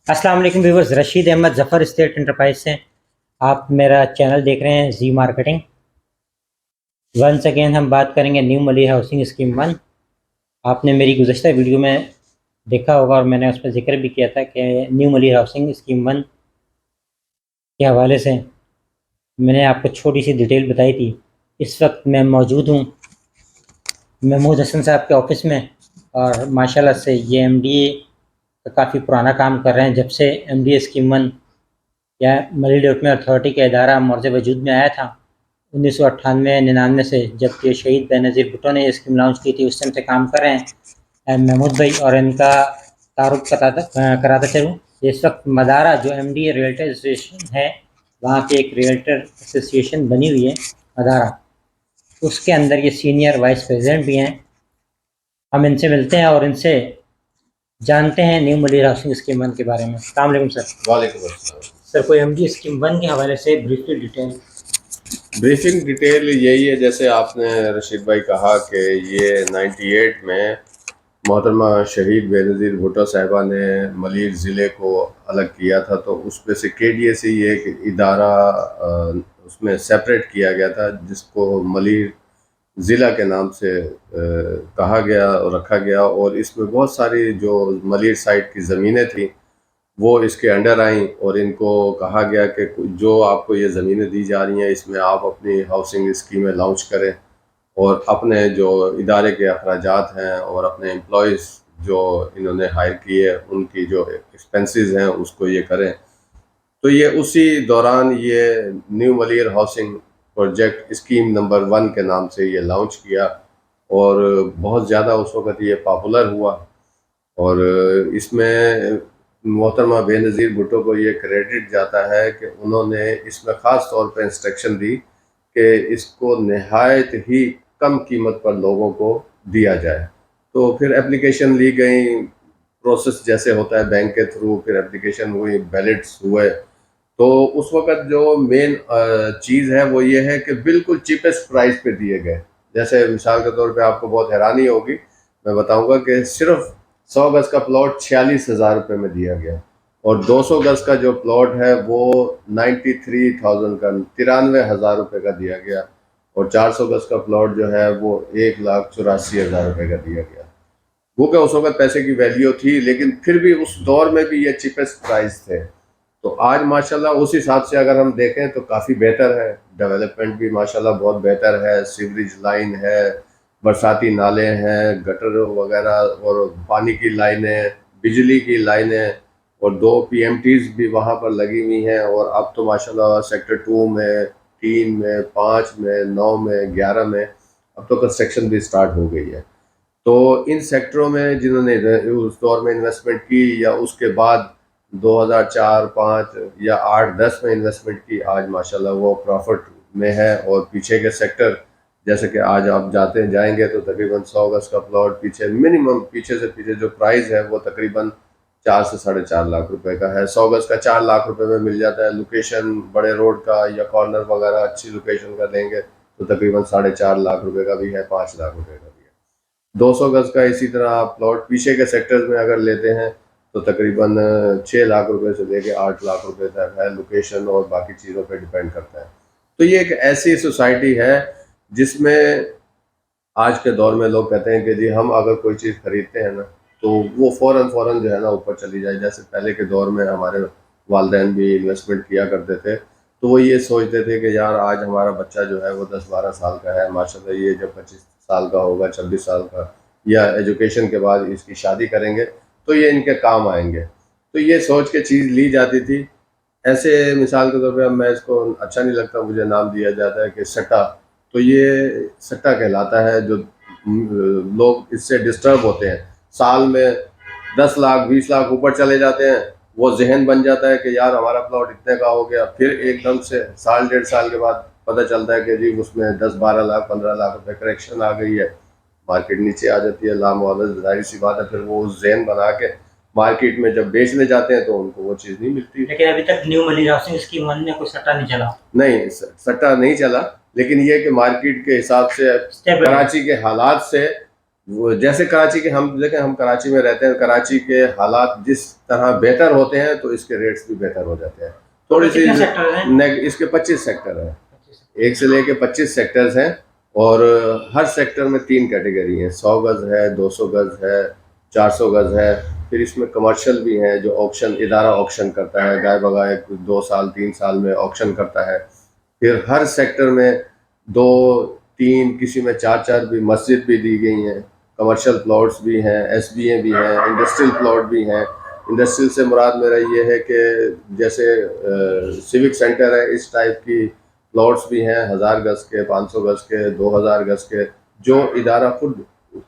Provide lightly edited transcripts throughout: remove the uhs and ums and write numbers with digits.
السلام علیکم ویورز، رشید احمد ظفر state enterprise سے آپ میرا چینل دیکھ رہے ہیں زی مارکیٹنگ۔ ونس اگین ہم بات کریں گے نیو ملی ہاؤسنگ اسکیم 1۔ آپ نے میری گزشتہ ویڈیو میں دیکھا ہوگا اور میں نے اس پہ ذکر بھی کیا تھا کہ نیو ملی ہاؤسنگ اسکیم 1 کے حوالے سے میں نے آپ کو چھوٹی سی ڈیٹیل بتائی تھی۔ اس وقت میں موجود ہوں محمود حسن صاحب کے آفس میں، اور ماشاءاللہ سے یہ ایم ڈی اے کا کافی پرانا کام کر رہے ہیں۔ جب سے ایم ڈی اے اسکیم 1 یا ملی ڈیولپمنٹ اتھارٹی کا ادارہ مورد وجود میں آیا تھا 1998-99 سے، جب کہ شہید بے نظیر بھٹو نے یہ اسکیم لانچ کی تھی، اس ٹائم سے کام کر رہے ہیں محمود بھائی۔ اور ان کا تعارف کراتا چلوں، اس وقت مدارہ جو M D A realtor association ہے، وہاں کی ایک ریئلٹر ایسوسیشن بنی ہوئی ہے مدارہ، اس کے اندر یہ سینئر وائس پریزیڈنٹ بھی ہیں۔ ہم ان سے ملتے ہیں اور ان سے جانتے ہیں نیو ملی ہاؤسنگ اسکیم 1 کے بارے میں۔ السلام علیکم سر۔ وعلیکم السلام سر، کوئی ایم ڈی اسکیم 1 کے حوالے سے بریفلی ڈیٹیل۔ بریفنگ ڈیٹیل یہی ہے جیسے آپ نے رشید بھائی کہا کہ یہ 98 میں محترمہ شہید بے نظیر بھٹو صاحبہ نے ملیر ضلع کو الگ کیا تھا، تو اس میں سے کے ڈی اے سے یہ ایک ادارہ اس میں سیپریٹ کیا گیا تھا، جس کو ملیر ضلع کے نام سے کہا گیا اور رکھا گیا، اور اس میں بہت ساری جو ملیر سائٹ کی زمینیں تھیں وہ اس کے انڈر آئیں، اور ان کو کہا گیا کہ جو آپ کو یہ زمینیں دی جا رہی ہیں اس میں آپ اپنی ہاؤسنگ اسکیمیں لانچ کریں، اور اپنے جو ادارے کے اخراجات ہیں اور اپنے امپلائیز جو انہوں نے ہائر کیے ان کی جو ایکسپنسز ہیں اس کو یہ کریں۔ تو یہ اسی دوران یہ new Malir housing project scheme number 1 کے نام سے یہ لانچ کیا، اور بہت زیادہ اس وقت یہ پاپولر ہوا، اور اس میں محترمہ بے نظیر بھٹو کو یہ کریڈٹ جاتا ہے کہ انہوں نے اس میں خاص طور پہ انسٹرکشن دی کہ اس کو نہایت ہی کم قیمت پر لوگوں کو دیا جائے۔ تو پھر اپلیکیشن لی گئیں، پروسیس جیسے ہوتا ہے بینک کے تھرو، پھر اپلیکیشن ہوئی، بیلٹس ہوئے۔ تو اس وقت جو مین چیز ہے وہ یہ ہے کہ بالکل چیپسٹ پرائز پہ دیے گئے۔ جیسے مثال کے طور پہ آپ کو بہت حیرانی ہوگی، میں بتاؤں گا کہ صرف 100 گز کا پلاٹ 46,000 روپے میں دیا گیا، اور 200 گز کا جو پلاٹ ہے وہ 93,000 کا 93,000 روپے کا دیا گیا، اور 400 گز کا پلاٹ جو ہے وہ 1,84,000 روپے کا دیا گیا۔ وہ کہ اس وقت پیسے کی ویلیو تھی، لیکن پھر بھی اس دور میں بھی یہ چیپسٹ پرائز تھے۔ تو آج ماشاءاللہ اس حساب سے اگر ہم دیکھیں تو کافی بہتر ہے، ڈیولپمنٹ بھی ماشاءاللہ بہت بہتر ہے، سیوریج لائن ہے، برساتی نالے ہیں، گٹر وغیرہ، اور پانی کی لائنیں، بجلی کی لائنیں، اور 2 پی ایم ٹیز بھی وہاں پر لگی ہوئی ہیں۔ اور اب تو ماشاءاللہ سیکٹر 2 میں، 3 میں، 5 میں، 9 میں، 11 میں اب تو کنسٹرکشن بھی سٹارٹ ہو گئی ہے۔ تو ان سیکٹروں میں جنہوں نے اس دور میں انویسٹمنٹ کی، یا اس کے بعد 2004، 5 یا 8، 10 میں انویسٹمنٹ کی، آج ماشاءاللہ وہ پروفٹ میں ہے۔ اور پیچھے کے سیکٹر جیسے کہ آج آپ جائیں گے تو تقریباً 100 گز کا پلاٹ پیچھے منیمم، پیچھے سے پیچھے جو پرائز ہے وہ تقریباً 4 سے 4.5 لاکھ روپے کا ہے۔ 100 گز کا 4 لاکھ روپے میں مل جاتا ہے۔ لوکیشن بڑے روڈ کا یا کارنر وغیرہ اچھی لوکیشن کا لیں گے تو تقریباً 4.5 لاکھ روپے کا بھی ہے، 5 لاکھ روپے کا بھی ہے۔ 200 گز کا اسی طرح آپ پلاٹ پیچھے کے سیکٹرز میں اگر لیتے ہیں تو تقریباً 6 لاکھ روپے سے لے کے 8 لاکھ روپے تک ہے، لوکیشن اور باقی چیزوں پہ ڈیپینڈ کرتا ہے۔ تو یہ ایک ایسی سوسائٹی ہے جس میں آج کے دور میں لوگ کہتے ہیں کہ جی ہم اگر کوئی چیز خریدتے ہیں نا تو وہ فوراً جو ہے نا اوپر چلی جائے۔ جیسے پہلے کے دور میں ہمارے والدین بھی انویسٹمنٹ کیا کرتے تھے، تو وہ یہ سوچتے تھے کہ یار آج ہمارا بچہ جو ہے وہ 10-12 سال کا ہے، ماشاءاللہ یہ جب 25 سال کا ہوگا، 26 سال کا، یا ایجوکیشن کے بعد اس کی شادی کریں گے تو یہ ان کے کام آئیں گے۔ تو یہ سوچ کے چیز لی جاتی تھی۔ ایسے مثال کے طور پہ اب میں اس کو اچھا نہیں لگتا، مجھے نام دیا جاتا ہے کہ سٹا، تو یہ سٹا کہلاتا ہے۔ جو لوگ اس سے ڈسٹرب ہوتے ہیں، سال میں 10 لاکھ 20 لاکھ اوپر چلے جاتے ہیں، وہ ذہن بن جاتا ہے کہ یار ہمارا پلاٹ اتنے کا ہو گیا، پھر ایک دم سے سال 1.5 سال کے بعد پتہ چلتا ہے کہ جی اس میں 10-12 لاکھ 15 لاکھ روپے کریکشن آ گئی ہے، مارکیٹ نیچے آ جاتی ہے، لامعاوض، ظاہر سی بات ہے۔ پھر وہ ذہن بنا کے مارکیٹ میں جب بیچنے جاتے ہیں تو ان کو وہ چیز نہیں ملتی۔ لیکن ابھی تک نیو ملی ہاؤسنگ اسکیم 1 میں کوئی سٹا نہیں چلا۔ نہیں، سٹا نہیں چلا، لیکن یہ کہ مارکیٹ کے حساب سے، کراچی کے حالات سے جیسے کراچی کے ہم دیکھیں، ہم کراچی میں رہتے ہیں، کراچی کے حالات جس طرح بہتر ہوتے ہیں تو اس کے ریٹس بھی بہتر ہو جاتے ہیں. تھوڑی سی اس کے 25 سیکٹر ہیں، 1 سے لے کے 25 سیکٹرز ہیں، اور ہر سیکٹر میں 3 کیٹیگری ہیں. 100 گز ہے، 200 گز ہے، 400 گز ہے. پھر اس میں کمرشل بھی ہیں جو آکشن، ادارہ آکشن کرتا ہے، گائے بگائے 2 سال 3 سال میں آکشن کرتا ہے. پھر ہر سیکٹر میں 2 3 کسی میں 4 بھی مسجد بھی دی گئی ہیں. کمرشل پلاٹس بھی ہیں، ایس بی اے بھی ہیں، انڈسٹریل پلاٹ بھی ہیں. انڈسٹریل سے مراد میرا یہ ہے کہ جیسے سیوک سینٹر ہے، اس ٹائپ کی پلاٹس بھی ہیں، 1000 گز کے، 500 گز کے، 2000 گز کے، جو ادارہ خود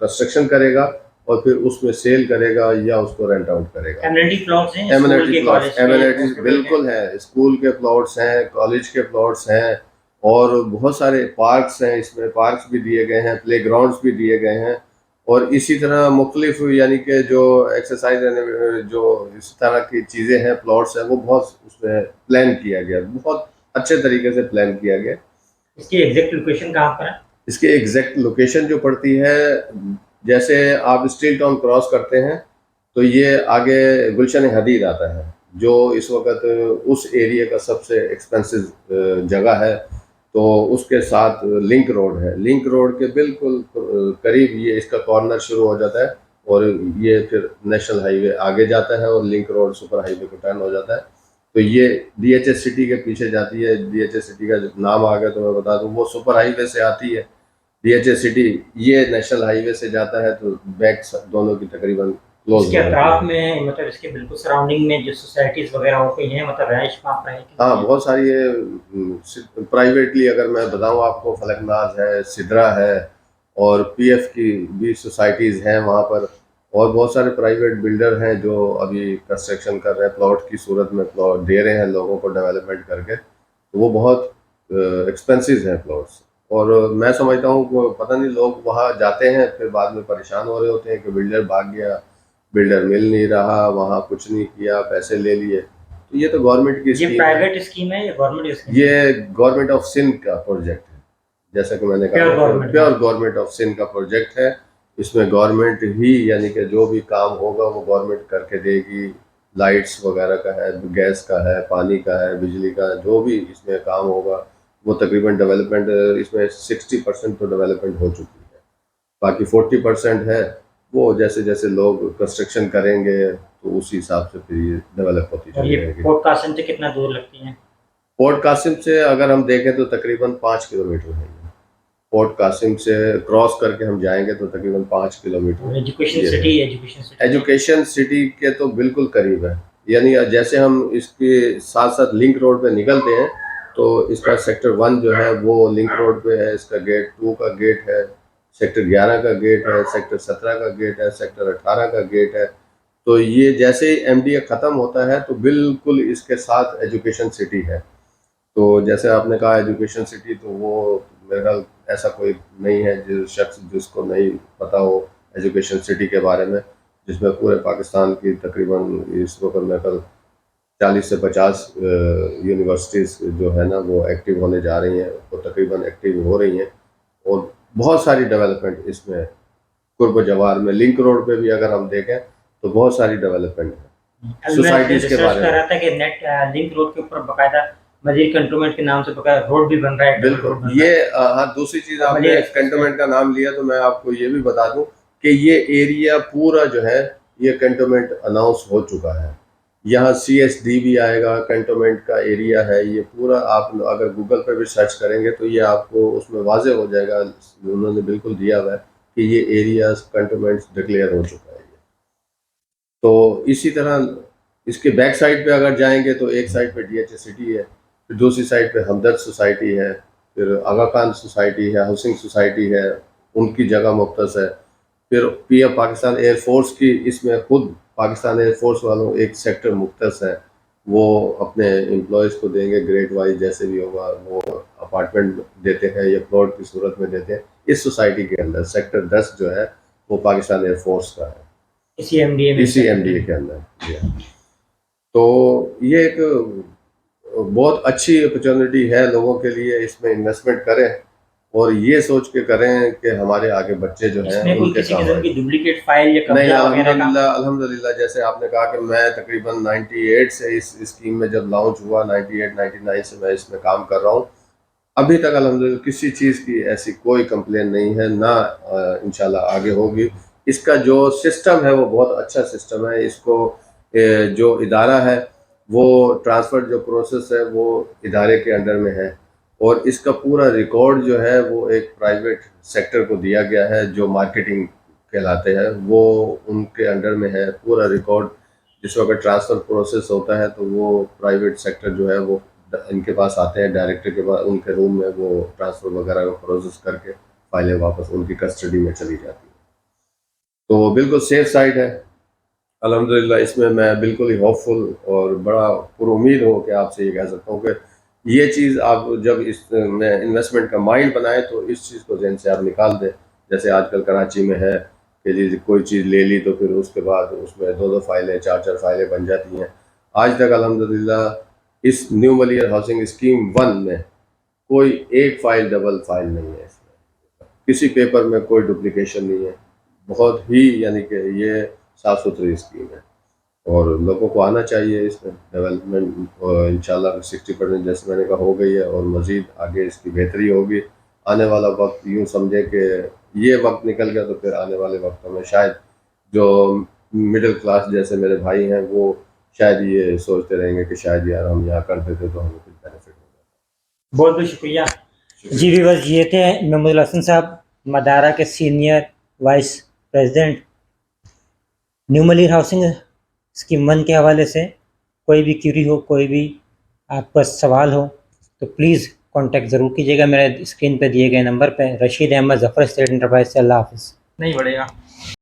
کنسٹرکشن کرے گا اور پھر اس میں سیل کرے گا یا اس کو رینٹ آؤٹ کرے گا. ایمینٹی پلاٹس ہیں، ایمینٹی پلاٹس، ایمینٹیز بالکل ہیں، اسکول کے پلاٹس ہیں، کالج کے پلاٹس ہیں، اور بہت سارے پارکس ہیں. اس میں پارکس بھی دیے گئے ہیں، پلے گراؤنڈس بھی دیے گئے ہیں. اور اسی طرح مختلف یعنی کہ جو ایکسرسائز جو اس طرح کی چیزیں ہیں، پلاٹس ہیں، وہ بہت اس میں پلان کیا گیا، بہت اچھے طریقے سے پلان کیا گیا. اس کی ایگزیکٹ لوکیشن کہاں پر ہے؟ اس کی ایگزیکٹ لوکیشن جو پڑتی ہے، جیسے آپ اسٹیل ٹاؤن کراس کرتے ہیں تو یہ آگے گلشن حدید آتا ہے، جو اس وقت اس ایریا کا سب سے ایکسپینسو جگہ ہے. تو اس کے ساتھ لنک روڈ ہے، لنک روڈ کے بالکل قریب یہ اس کا کارنر شروع ہو جاتا ہے، اور یہ پھر نیشنل ہائی وے آگے جاتا ہے اور لنک روڈ سپر ہائی وے کو ٹرن ہو جاتا ہے. تو یہ ڈی ایچ ایس سٹی کے پیچھے جاتی ہے. ڈی ایچ ایس سٹی کا نام آ گیا تو میں بتا دوں، وہ سپر ہائی وے سے آتی ہے ڈی ایچ ایس سٹی، یہ نیشنل ہائی وے سے جاتا ہے. تو بیک دونوں کی تقریباً اس کے اطراف میں، مطلب اس کے بالکل سراؤنڈنگ میں جو سوسائٹیز وغیرہ ہو گئی ہیں، مطلب رہائش وہاں پر ہے؟ ہاں، بہت ساری پرائیویٹلی اگر میں بتاؤں آپ کو، فلک ناز ہے، سدرا ہے، اور پی ایف کی بھی سوسائٹیز ہیں وہاں پر. اور بہت سارے پرائیویٹ بلڈر ہیں جو ابھی کنسٹرکشن کر رہے ہیں، پلاٹ کی صورت میں پلاٹ دے رہے ہیں لوگوں کو ڈیولپمنٹ کر کے. وہ بہت ایکسپینسیو ہیں پلاٹس. اور میں سمجھتا ہوں کہ پتہ نہیں لوگ وہاں جاتے ہیں پھر بعد میں پریشان ہو رہے ہوتے ہیں کہ بلڈر بھاگ گیا، بلڈر مل نہیں رہا، وہاں کچھ نہیں کیا، پیسے لے لیے. تو یہ تو گورنمنٹ کی یہ پرائیویٹ اسکیم ہے یا گورنمنٹ اسکیم؟ یہ گورنمنٹ آف سندھ کا پروجیکٹ ہے، جیسا کہ میں نے کہا، پیور گورنمنٹ آف سندھ کا پروجیکٹ ہے. اس میں گورنمنٹ ہی یعنی کہ جو بھی کام ہوگا وہ گورنمنٹ کر کے دے گی. لائٹس وغیرہ کا ہے، گیس کا ہے، پانی کا ہے، بجلی کا، جو بھی اس میں کام ہوگا وہ تقریباً ڈیولپمنٹ، اس میں 60% تو ڈیولپمنٹ ہو چکی ہے. باقی 40% ہے، وہ جیسے جیسے لوگ کنسٹرکشن کریں گے تو اسی حساب سے پھر یہ ڈیولپ ہوتی چلی جائے گی. پورٹ قاسم سے کتنا دور لگتی ہیں؟ پورٹ قاسم سے اگر ہم دیکھیں تو تقریباً 5 کلومیٹر ہے. پورٹ قاسم سے کراس کر کے ہم جائیں گے تو تقریباً 5 کلومیٹر. ایجوکیشن سٹی کے تو بالکل قریب ہے. یعنی جیسے ہم اس کے ساتھ ساتھ لنک روڈ پہ نکلتے ہیں تو اس کا سیکٹر 1 جو ہے وہ لنک روڈ پہ ہے، اس کا گیٹ 2 کا گیٹ ہے، سیکٹر 11 کا گیٹ ہے، سیکٹر 17 کا گیٹ ہے، سیکٹر 18 کا گیٹ ہے. تو یہ جیسے ہی ایم ڈی اے ختم ہوتا ہے تو بالکل اس کے ساتھ ایجوکیشن سٹی ہے. تو جیسے آپ نے کہا ایجوکیشن سٹی، تو وہ میرا خیال ایسا کوئی نہیں ہے جو شخص جس کو نہیں پتہ ہو ایجوکیشن سٹی کے بارے میں، جس میں پورے پاکستان کی تقریباً اس وقت میرے خیال 40 سے 50 یونیورسٹیز جو ہے نا وہ ایکٹیو ہونے جا رہی ہیں، وہ تقریباً ایکٹیو ہو رہی ہیں. اور بہت ساری ڈیولپمنٹ اس میں قرب و جوار میں، لنک روڈ پہ بھی اگر ہم دیکھیں تو بہت ساری ڈیولپمنٹ ہے سوسائٹیز کے بارے میں. رہا تھا کہ نیٹ لنک روڈ کے اوپر باقاعدہ مزید کنٹونمنٹ کے نام سے باقاعدہ روڈ بھی بن رہا ہے. بالکل. یہ ہاں، دوسری چیز آپ نے کنٹونمنٹ کا نام لیا تو میں آپ کو یہ بھی بتا دوں کہ یہ ایریا پورا جو ہے یہ کنٹونمنٹ اناؤنس ہو چکا ہے. یہاں سی ایس ڈی بھی آئے گا، کنٹونمنٹ کا ایریا ہے یہ پورا. آپ اگر گوگل پہ بھی سرچ کریں گے تو یہ آپ کو اس میں واضح ہو جائے گا، انہوں نے بالکل دیا ہوا ہے کہ یہ ایریا کنٹونمنٹ ڈکلیئر ہو چکا ہے. تو اسی طرح اس کے بیک سائڈ پہ اگر جائیں گے تو ایک سائڈ پہ ڈی ایچ ایس سٹی ہے، پھر دوسری سائڈ پہ ہمدرد سوسائٹی ہے، پھر آغا خان سوسائٹی ہے، ہاؤسنگ سوسائٹی ہے، ان کی جگہ مختص ہے. پھر P F Pakistan air force کی، اس میں خود پاکستان ایئر فورس والوں ایک سیکٹر مختص ہے، وہ اپنے امپلائیز کو دیں گے گریڈ وائز جیسے بھی ہوگا. وہ اپارٹمنٹ دیتے ہیں یا پلاٹ کی صورت میں دیتے ہیں. اس سوسائٹی کے اندر سیکٹر 10 جو ہے وہ پاکستان ایئر فورس کا ہے، اسی ایم ڈی اے کے اندر. تو یہ ایک بہت اچھی اپرچونٹی ہے لوگوں کے لیے، اس میں انویسٹمنٹ کریں اور یہ سوچ کے کریں کہ ہمارے آگے بچے جو اس ہیں میں ان کوئی کے کسی کام قسم آئے. کی ڈپلیکیٹ فائل یا نہیں قبضہ وغیرہ کا؟ الحمدللہ جیسے آپ نے کہا کہ میں تقریباً 98 سے اس اسکیم میں جب لانچ ہوا 98 99 سے میں اس میں کام کر رہا ہوں. ابھی تک الحمدللہ کسی چیز کی ایسی کوئی کمپلین نہیں ہے، نہ انشاءاللہ آگے ہوگی. اس کا جو سسٹم ہے وہ بہت اچھا سسٹم ہے. اس کو جو ادارہ ہے وہ ٹرانسفر جو پروسیس ہے وہ ادارے کے انڈر میں ہے، اور اس کا پورا ریکارڈ جو ہے وہ ایک پرائیویٹ سیکٹر کو دیا گیا ہے جو مارکیٹنگ کہلاتے ہیں، وہ ان کے انڈر میں ہے. پورا ریکارڈ جس وقت ٹرانسفر پروسیس ہوتا ہے تو وہ پرائیویٹ سیکٹر جو ہے وہ ان کے پاس آتے ہیں، ڈائریکٹر کے پاس، ان کے روم میں وہ ٹرانسفر وغیرہ کو پروسیس کر کے فائلیں واپس ان کی کسٹڈی میں چلی جاتی ہیں. تو بالکل سیف سائٹ ہے الحمدللہ. اس میں بالکل ہی ہوپ فل اور بڑا پر امید ہوں کہ آپ سے یہ کہہ سکتا ہوں کہ یہ چیز آپ جب اس میں انویسٹمنٹ کا مائنڈ بنائیں تو اس چیز کو ذہن سے آپ نکال دیں. جیسے آج کل کراچی میں ہے کہ جی کوئی چیز لے لی تو پھر اس کے بعد اس میں 2 فائلیں 4 فائلیں بن جاتی ہیں. آج تک الحمدللہ اس نیو ملیئر ہاؤسنگ اسکیم 1 میں کوئی ایک فائل ڈبل فائل نہیں ہے. اس میں کسی پیپر میں کوئی ڈپلیکیشن نہیں ہے. بہت ہی یعنی کہ یہ صاف ستھری اسکیم ہے اور لوگوں کو آنا چاہیے اس میں ڈیولپمنٹ. انشاءاللہ 60% جیسے میں نے کہا ہو گئی ہے اور مزید آگے اس کی بہتری ہوگی. آنے والا وقت یوں سمجھے کہ یہ وقت نکل گیا تو پھر آنے والے وقتوں میں شاید جو مڈل کلاس جیسے میرے بھائی ہیں وہ شاید یہ سوچتے رہیں گے کہ شاید یار ہم یہاں کر دیتے تو ہمیں کچھ بینیفٹ ہو جاتا. بہت بہت شکریہ. جی ویورز، یہ تھے محمود الحسن صاحب، مدارہ کے senior vice president. New Malir housing scheme 1 کے حوالے سے کوئی بھی کیوری ہو، کوئی بھی آپ کا سوال ہو تو پلیز کانٹیکٹ ضرور کیجیے گا میرے اسکرین پہ دیے گئے نمبر پہ. رشید احمد، ظفر اسٹیٹ انٹرپرائز سے. اللہ حافظ. نہیں بڑھے گا.